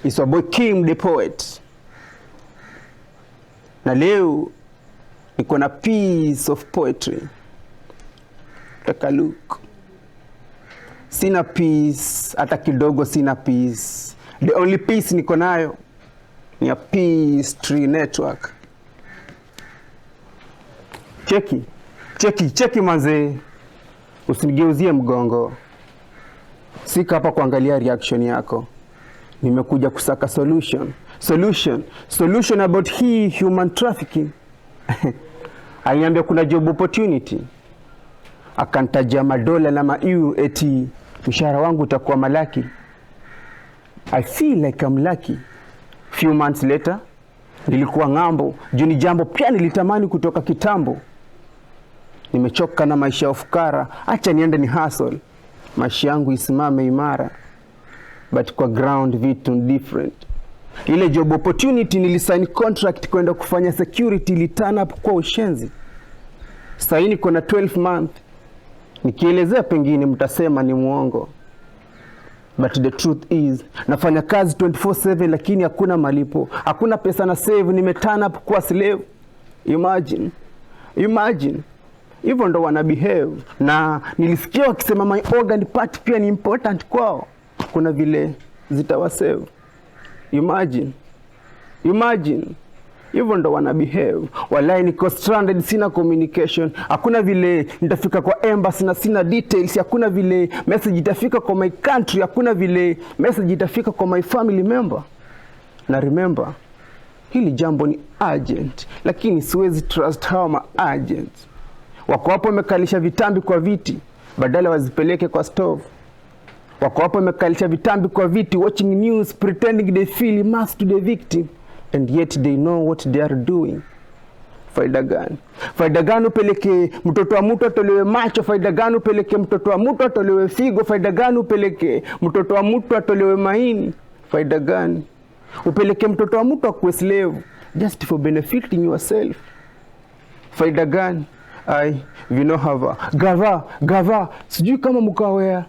It's your boy Kim the Poet. Na leo niko na piece of poetry. Take a look. Sina piece, hata kidogo sina piece. The only piece niko nayo ni ya Peace Tree Network. Cheki manze. Usinigeuzie mgongo. Sika hapa kuangalia reaction yako. Nimekuja kusaka solution about hii human trafficking. Aliambia kuna job opportunity. Akantajia madola na ma-EU eti mshahara wangu utakuwa malaki. I feel like I'm lucky. Few months later, nilikuwa ng'ambo. Juni jambo pia nilitamani kutoka kitambo. Nimechoka na maisha ya ufukara. Acha niende ni hustle. Maisha yangu isimame imara. But kwa ground vitu different. Ile job opportunity nilisign contract kwenda kufanya security ili turn up kwa ushenzi. Sasa niko na 12 month. Nikielezea pengine mtasema ni muongo. But the truth is, nafanya kazi 24/7 lakini hakuna malipo. Hakuna pesa na save, nimeturn up kwa slave. Imagine. Hivyo ndo wana behave. Na nilisikia wakisema my organ part pia ni important kwao. Kuna vile zitawasave. Imagine. Hivyo ndo wana behave. Walai niko stranded, sina communication. Hakuna vile nitafika kwa embassy na sina details. Hakuna vile message itafika kwa my country. Hakuna vile message itafika kwa my family member. Na remember, hili jambo ni urgent. Lakini siwezi trust hawa ma-agents. Wako hapo wamekalisha vitambi kwa viti, badala wazipeleke kwa stove. Wako hapo wamekalisha vitambi kwa viti, watching news, pretending they feel immersed to the victim. And yet they know what they are doing. Faida gani upeleke mtoto wa mtu atolewe macho? Faida gani upeleke mtoto wa mtu atolewe figo? Faida gani upeleke mtoto wa mtu atolewe maini? Faida gani upeleke mtoto wa mtu akuwe slave just for benefiting yourself? Faida gani? Vinohava gava sijui kama mkawea.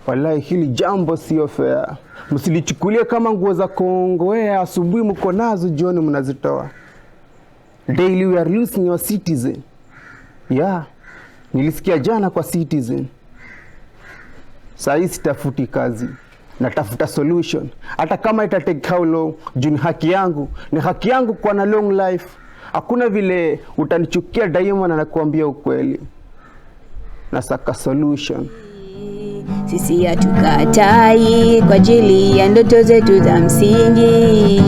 Wallahi hili jambo sio fair. Msilichukulie kama nguo za kongowea, asubuhi mko nazo jioni mnazitoa. Daily we are losing your citizen. Nilisikia jana kwa Citizen. Sasa sitafuti kazi, natafuta solution. Hata kama ita take how long, juni haki yangu ni haki yangu kwa na long life. Hakuna vile utanichukia daima na nakuambia ukweli. Nasaka solution. Sisi hatukatai kwa ajili ya ndoto zetu za msingi.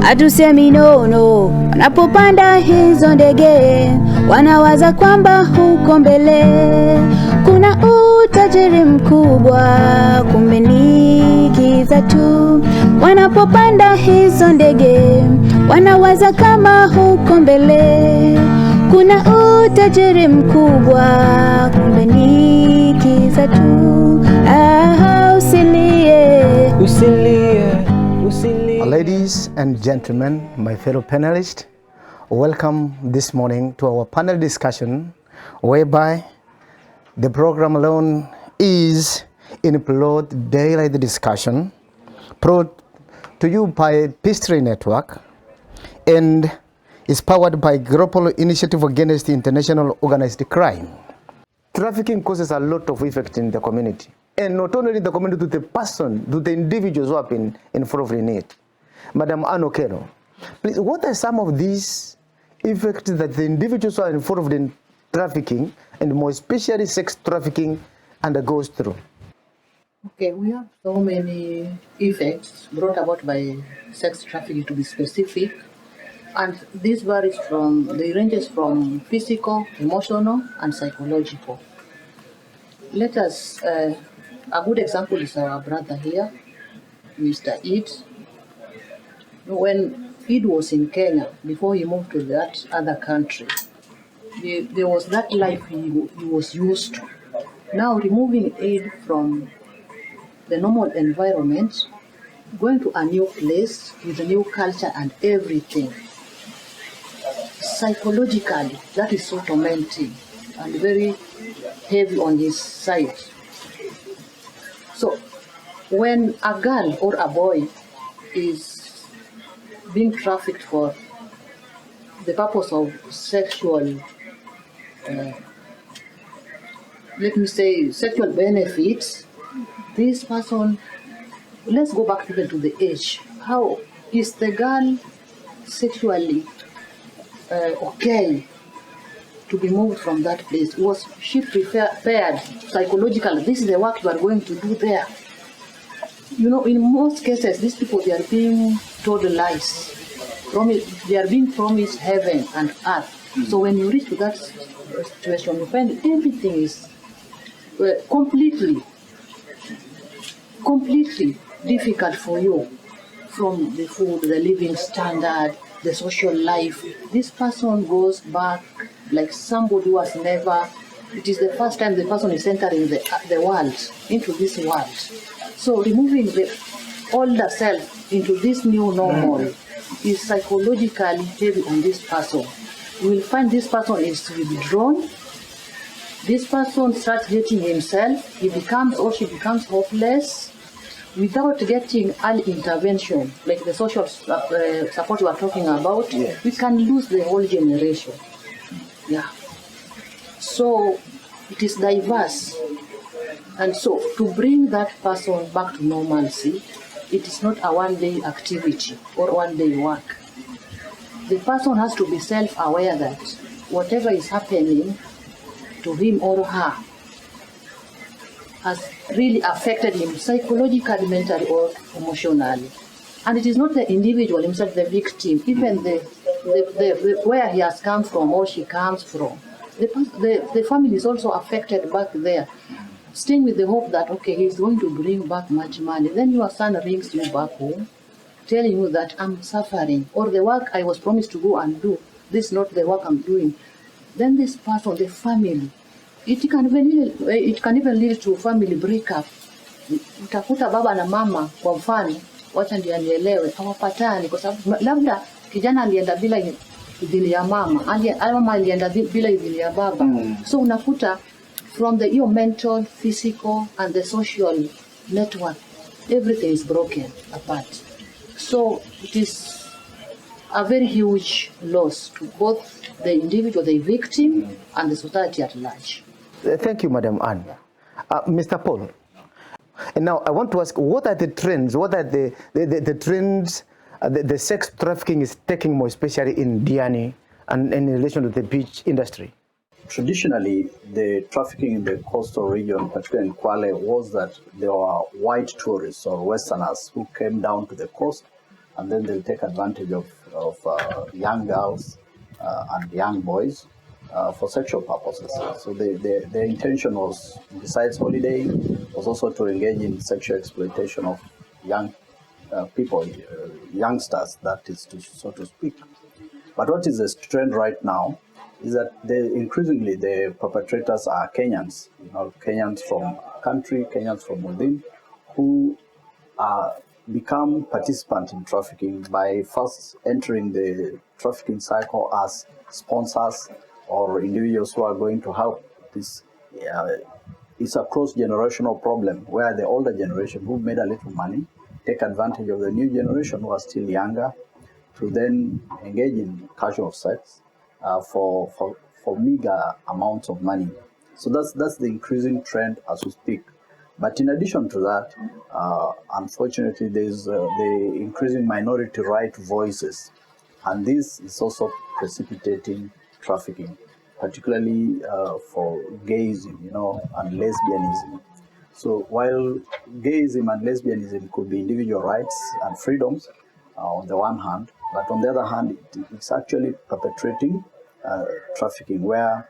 Hatusemi no, wanapopanda hizo ndege wanawaza kwamba huko mbele kuna utajiri mkubwa, kumbe ni giza tu. Wanapopanda hizo ndege wanawaza kama huko mbele kuna utajiri mkubwa, kumbe ni giza tu. Ladies and gentlemen, my fellow panelists, welcome this morning to our panel discussion, whereby the program alone is in Plot Daily Discussion, brought to you by Peace Tree Network, and is powered by Global Initiative Against International Organized Crime. Trafficking causes a lot of effect in the community, and not only in the community, to the person, to the individuals who have been involved in it. Madam Anokelo, please, what are some of these effects that the individuals who are involved in trafficking, and more especially sex trafficking, undergoes through? Okay, we have so many effects brought about by sex trafficking, to be specific, and this ranges from physical, emotional, and psychological. Let us, a good example is our brother here, Mr. Eid. When Eid was in Kenya, before he moved to that other country, there was that life he was used to. Now removing Eid from the normal environment, going to a new place with a new culture and everything, psychologically, that is so tormenting and very heavy on his side. So when a girl or a boy is being trafficked for the purpose of sexual, let me say, sexual benefits, this person, let's go back even to the age. How is the girl sexually okay to be moved from that place? Was she prepared psychologically? This is the work you are going to do there. You know, in most cases, these people, they are being told lies. They are being promised heaven and earth. So when you reach to that situation, you find everything is completely difficult for you, from the food, the living standard, the social life. This person goes back like somebody who has never, it is the first time the person is entering the world, into this world. So removing the older self into this new normal is psychologically heavy on this person. You will find this person is withdrawn. This person starts hating himself. He becomes or she becomes hopeless. Without getting early intervention, like the social support we are talking about, Yes. we can lose the whole generation. Yeah. So it is diverse. And so to bring that person back to normalcy, it is not a one-day activity or one-day work. The person has to be self-aware that whatever is happening to him or her has really affected him psychologically, mentally, or emotionally. And it is not the individual himself, the victim, even the where he has come from or she comes from. The family is also affected back there, staying with the hope that, okay, he's going to bring back much money. Then your son rings you back home, telling you that I'm suffering, or the work I was promised to go and do, this is not the work I'm doing. Then this person, the family, it can even lead to family breakup. Utakuta baba na mama, kwa mfano, wacha ndio anielewe, hawapatani kwa sababu labda kijana alienda bila idhini ya mama, mama alienda bila idhini ya baba. So unakuta from the your mental, physical, and the social network, everything is broken apart. So it is a very huge loss to both the individual, the victim, and the society at large. Thank you, Madam Anne. Mr. Paul, and now I want to ask, what are the trends? What are the trends the sex trafficking is taking more, especially in Diani and in relation to the beach industry? Traditionally, the trafficking in the coastal region, particularly in Kwale, was that there were white tourists or Westerners who came down to the coast, and then they'll take advantage of young girls and young boys for sexual purposes. So their intention was, besides holidaying, was also to engage in sexual exploitation of young people, youngsters, that is, so to speak. But what is the trend right now is that increasingly the perpetrators are Kenyans, Kenyans from country, Kenyans from within, who become participants in trafficking by first entering the trafficking cycle as sponsors or individuals who are going to help. This it's a cross-generational problem where the older generation who made a little money take advantage of the new generation who are still younger to then engage in casual sex for meager amounts of money. So that's the increasing trend as we speak. But in addition to that, unfortunately, there's the increasing minority right voices, and this is also precipitating trafficking, particularly for gayism, and lesbianism. So while gayism and lesbianism could be individual rights and freedoms on the one hand, but on the other hand, it's actually perpetrating trafficking where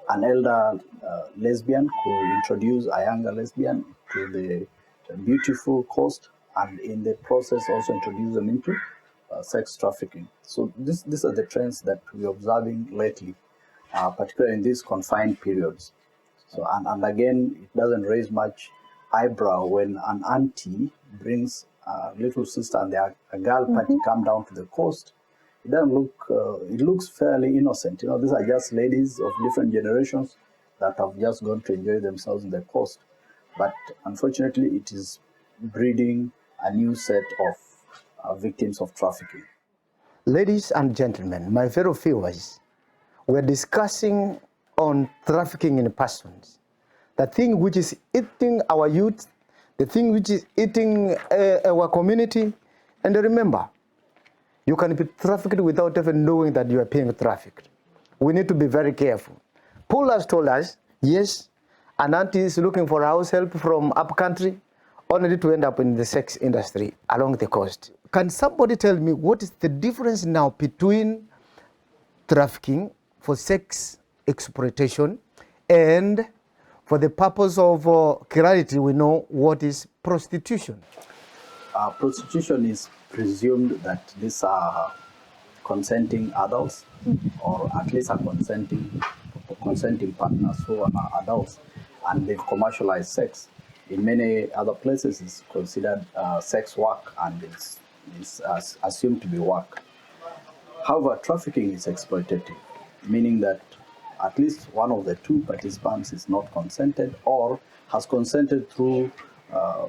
an elder lesbian could introduce a younger lesbian to the beautiful coast, and in the process also introduce them into sex trafficking. So these are the trends that we're observing lately, particularly in these confined periods. So and again, it doesn't raise much eyebrow when an auntie brings a little sister and a girl party come down to the coast. It doesn't look. It looks fairly innocent. These are just ladies of different generations that have just gone to enjoy themselves in the coast. But unfortunately, it is breeding a new set of victims of trafficking. Ladies and gentlemen, my fellow viewers, we're discussing on trafficking in persons, the thing which is eating our youth, the thing which is eating our community. And remember, you can be trafficked without even knowing that you are being trafficked. We need to be very careful. Paul has told us, yes, an auntie is looking for house help from up country, only to end up in the sex industry along the coast. Can somebody tell me what is the difference now between trafficking for sex exploitation and for the purpose of clarity, we know what is prostitution? Prostitution is presumed that these are consenting adults, or at least are consenting partners who are adults, and they've commercialized sex. In many other places, it's considered sex work, and it's assumed to be work. However, trafficking is exploitative, meaning that at least one of the two participants is not consented or has consented through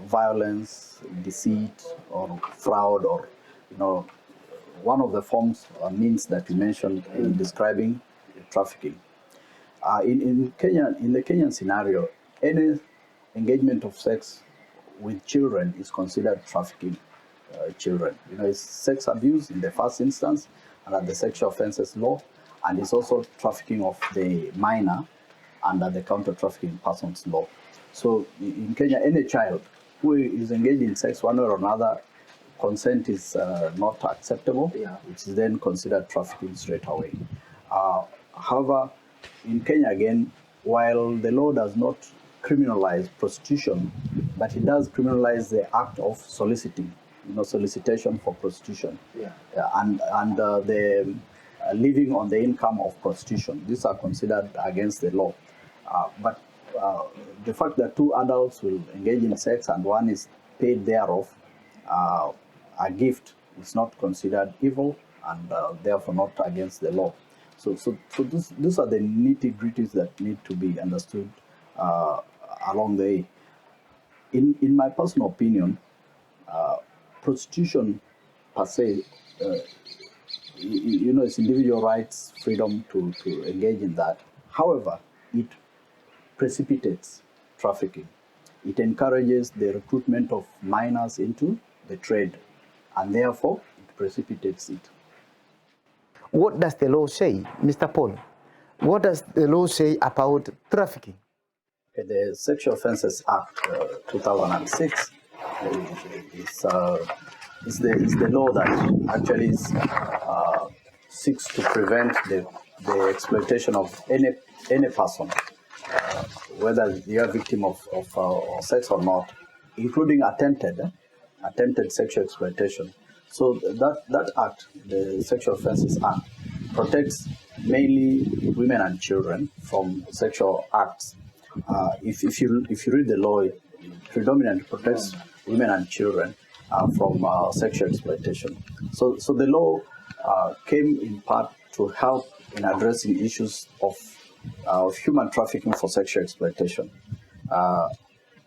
violence, deceit, or fraud, or one of the forms or means that you mentioned in describing trafficking. In Kenya, in the Kenyan scenario, any engagement of sex with children is considered trafficking children. It's sex abuse in the first instance under the Sexual Offences Law, and it's also trafficking of the minor under the Counter Trafficking Persons Law. So in Kenya, any child who is engaged in sex one way or another, consent is not acceptable. Yeah. It is then considered trafficking straight away. However, in Kenya again, while the law does not criminalize prostitution, but it does criminalize the act of soliciting, solicitation for prostitution, and the living on the income of prostitution. These are considered against the law. But the fact that two adults will engage in sex and one is paid thereof, a gift, is not considered evil and therefore not against the law. So these are the nitty-gritties that need to be understood along the way. In my personal opinion, prostitution per se, it's individual rights, freedom to engage in that. However, it precipitates trafficking. It encourages the recruitment of minors into the trade, and therefore it precipitates it. What does the law say, Mr. Paul? What does the law say about trafficking? The Sexual Offences Act 2006 is the law that actually seeks to prevent the exploitation of any person, whether you are a victim of sex or not, including attempted sexual exploitation. So that act, the Sexual Offences Act, protects mainly women and children from sexual acts. If you read the law, it predominantly protects women and children from sexual exploitation. So the law came in part to help in addressing issues of human trafficking for sexual exploitation.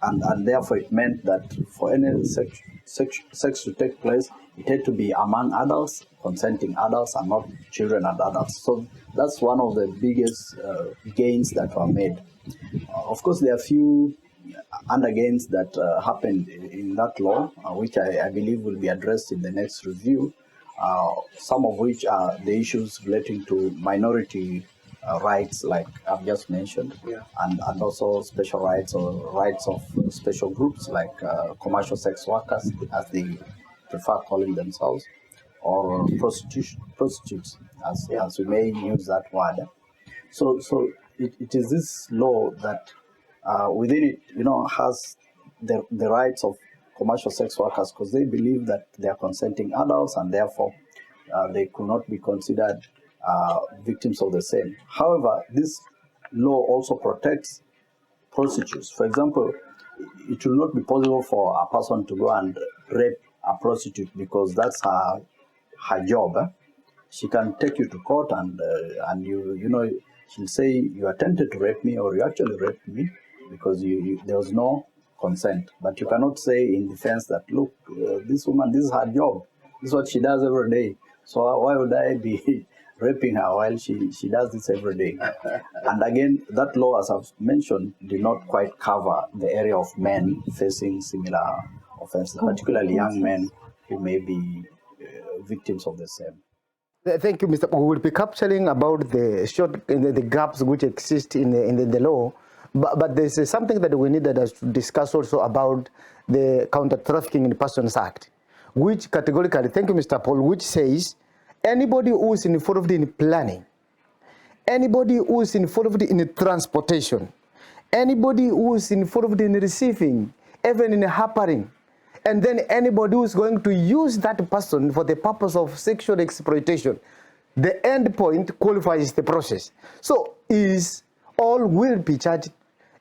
And therefore it meant that for any sex to take place, it had to be among adults, consenting adults, and not children and adults. So that's one of the biggest gains that were made. Of course, there are a few undergains that happened in that law, which I believe will be addressed in the next review, some of which are the issues relating to minority rights, like I've just mentioned, and also special rights or rights of special groups like commercial sex workers, as they prefer calling themselves, or prostitutes, as we may use that word. So it is this law that within it, has the rights of commercial sex workers, because they believe that they are consenting adults and therefore they could not be considered victims of the same. However, this law also protects prostitutes. For example, it will not be possible for a person to go and rape a prostitute because that's her job. She can take you to court and she'll say you attempted to rape me or you actually raped me because there was no consent. But you cannot say in defense that, look, this woman, this is her job. This is what she does every day. So why would I be raping her while she does this every day? And again, that law, as I've mentioned, did not quite cover the area of men facing similar offenses, particularly young men who may be victims of the same. Thank you, Mr. We will be capturing about the gaps which exist in the law, but there's something that we needed us to discuss also about the Counter-Trafficking in Persons Act, which categorically, thank you, Mr. Paul, which says anybody who is involved in planning, anybody who is involved in transportation, anybody who is involved in receiving, even in harboring, and then anybody who is going to use that person for the purpose of sexual exploitation, the end point qualifies the process. So all will be charged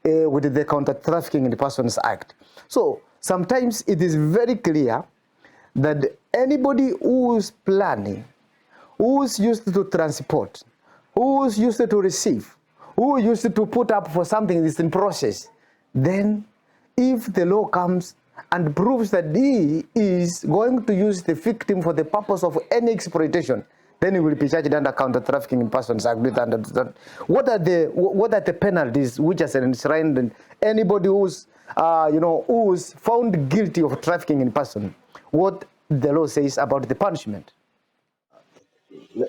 with the Counter-Trafficking in Persons Act. So sometimes it is very clear that anybody who is planning, who is used to transport, who is used to receive, who is used to put up for something that is in process, then if the law comes and proves that he is going to use the victim for the purpose of any exploitation, then he will be charged under Counter-Trafficking in Persons Act. What are the penalties which are enshrined in anybody who's who's found guilty of trafficking in person? What the law says about the punishment?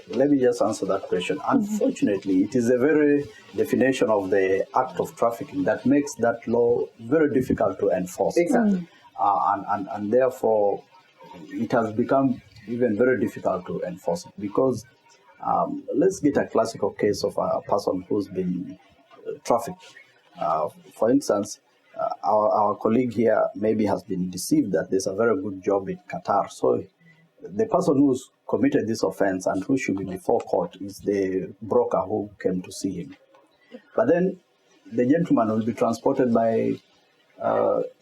Let me just answer that question. Unfortunately, it is the very definition of the act of trafficking that makes that law very difficult to enforce. Exactly. And therefore, it has become even very difficult to enforce it because let's get a classical case of a person who's been trafficked. For instance, our colleague here maybe has been deceived that there's a very good job in Qatar. So the person who's committed this offense and who should be before court is the broker who came to see him. But then the gentleman will be transported by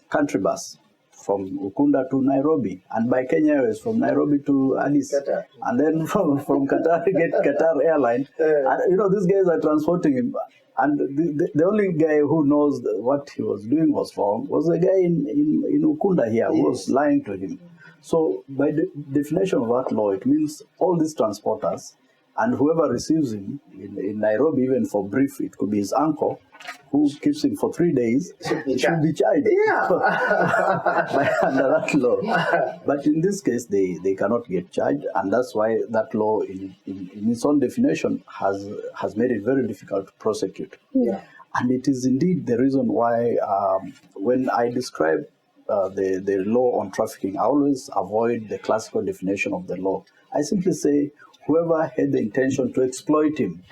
country bus from Ukunda to Nairobi, and by Kenya Airways from Nairobi to Addis, Qatar. And then from Qatar get Qatar Airline. And, these guys are transporting him. And the only guy who knows what he was doing was wrong was the guy in Ukunda here who was lying to him. So by the definition of that law, it means all these transporters and whoever receives him in Nairobi, even for brief, it could be his uncle, who keeps him for 3 days, should be charged under that law. But in this case, they cannot get charged, and that's why that law, in its own definition, has made it very difficult to prosecute. Yeah. And it is indeed the reason why when I describe the law on trafficking, I always avoid the classical definition of the law. I simply say whoever had the intention to exploit him,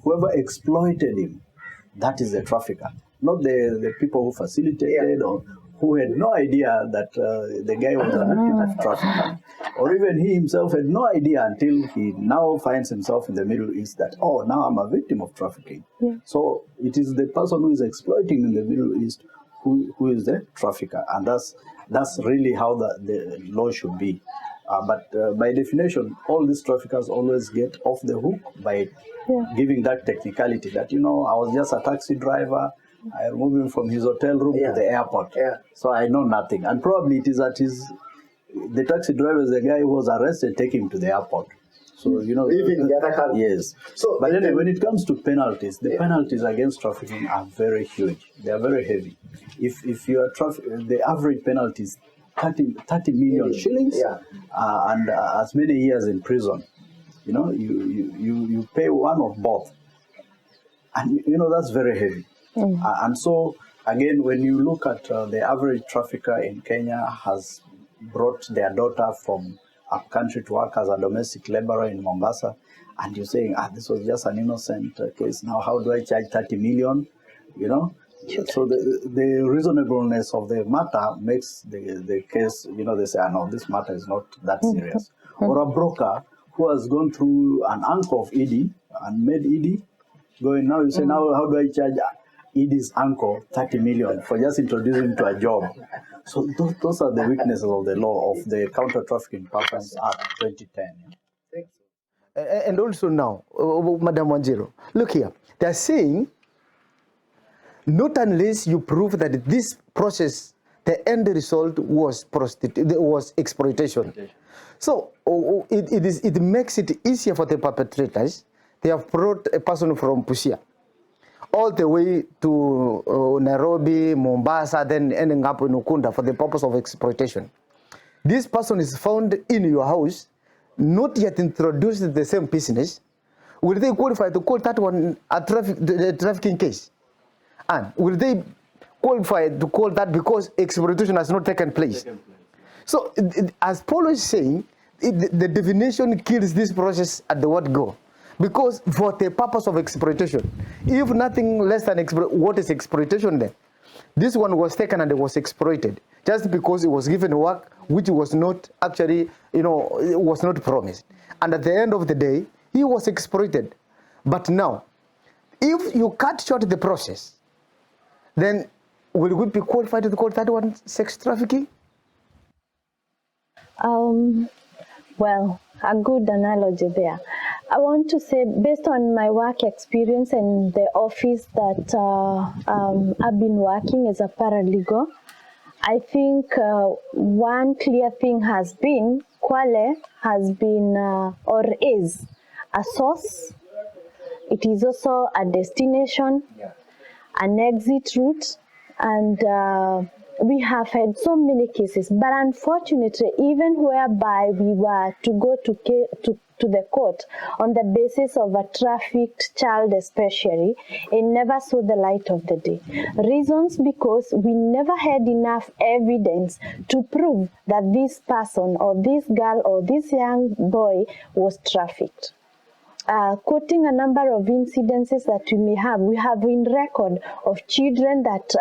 whoever exploited him, that is the trafficker, not the people who facilitated or who had no idea that the guy was a victim of trafficking. Or even he himself had no idea until he now finds himself in the Middle East that, oh, now I'm a victim of trafficking. Yeah. So it is the person who is exploiting in the Middle East who is the trafficker. And that's really how the law should be. But by definition, all these traffickers always get off the hook by giving that technicality that, I was just a taxi driver. I removed him from his hotel room to the airport. Yeah. So I know nothing. And probably it is that the taxi driver is the guy who was arrested, take him to the airport. So, even the other country. Yes. So, but anyway, when it comes to penalties, the penalties against trafficking are very huge. They are very heavy. If you are the average penalty is 30 million shillings and as many years in prison. You pay one of both. And, that's very heavy. And so, again, when you look at the average trafficker in Kenya has brought their daughter from a country to work as a domestic laborer in Mombasa, and you're saying, this was just an innocent case. Now, how do I charge 30 million? So the reasonableness of the matter makes the case, they say, no, this matter is not that serious. Or a broker who has gone through an uncle of Edie and made Edie going, now you say, now how do I charge Edie's uncle 30 million for just introducing him to a job? So those are the weaknesses of the law of the Counter-Trafficking Persons Act 2010. And also now, Madam Wanjiru, look here, they're saying, not unless you prove that this process the end result was exploitation. So it makes it easier for the perpetrators. They have brought a person from Busia all the way to Nairobi, Mombasa, then ending up in Ukunda for the purpose of exploitation. This person is found in your house, not yet introduced in the same business. Will they qualify to call that one a trafficking case? And will they qualify to call that because exploitation has not taken place? So, as Paul is saying, the definition kills this process at the word go. Because for the purpose of exploitation, if nothing less than what is exploitation then? This one was taken and it was exploited just because it was given work which was not actually, was not promised. And at the end of the day, he was exploited. But now, if you cut short the process, then will we be qualified to call that one sex trafficking? Well, a good analogy there. I want to say, based on my work experience in the office that I've been working as a paralegal, I think one clear thing has been Kwale has been or is a source. It is also a destination, an exit route, and we have had so many cases, but unfortunately, even whereby we were to go to the court on the basis of a trafficked child especially, it never saw the light of the day. Reasons because we never had enough evidence to prove that this person or this girl or this young boy was trafficked. Quoting a number of incidences that we have in record of children that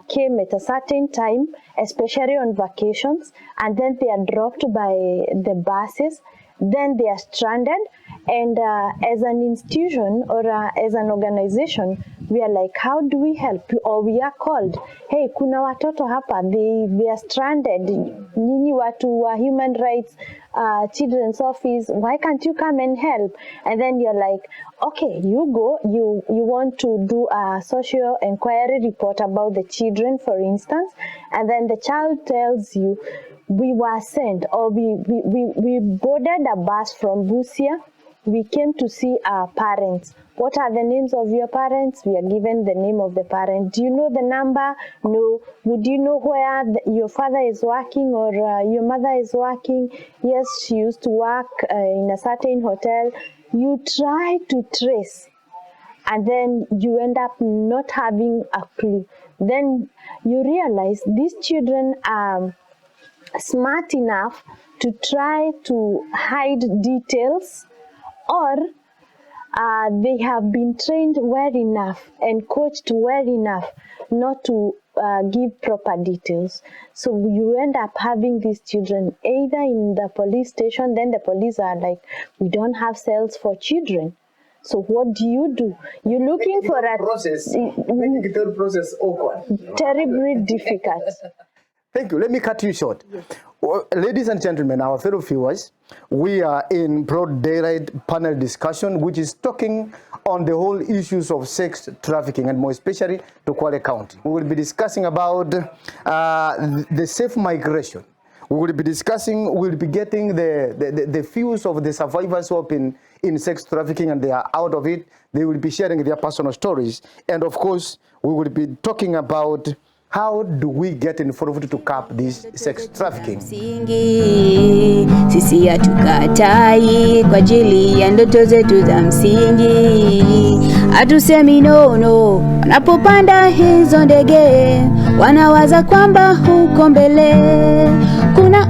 came at a certain time, especially on vacations, and then they are dropped by the buses, then they are stranded, and as an institution or as an organization, we are like, how do we help? Or we are called, hey, kuna watoto hapa, they are stranded, nyinyi watu wa human rights, children's office, why can't you come and help? And then you're like, okay, you go, you want to do a social inquiry report about the children, for instance, and then the child tells you, we were sent, or we boarded a bus from Busia, we came to see our parents. What are the names of your parents? We are given the name of the parent. Do you know the number? No. Would you know where your father is working or your mother is working? Yes, she used to work in a certain hotel. You try to trace, and then you end up not having a clue. Then you realize these children are smart enough to try to hide details, or they have been trained well enough and coached well enough not to give proper details. So you end up having these children either in the police station, then the police are like, we don't have cells for children. So what do? You're looking for a process, making the process awkward. Terribly difficult. Thank you. Let me cut you short. Yes. Well, ladies and gentlemen, our fellow viewers, we are in broad daylight panel discussion, which is talking on the whole issues of sex trafficking, and more especially to Kwale County. We will be discussing about the safe migration. We will be discussing, we'll be getting the views of the survivors who have been in sex trafficking and they are out of it. They will be sharing their personal stories. And of course, we will be talking about how do we get involved to cap this sex trafficking? Sisi hatukatai kwa ajili ya ndoto zetu za msingi. Hatusemi no, wanapopanda hizo ndege wanawaza kwamba huko mbele kuna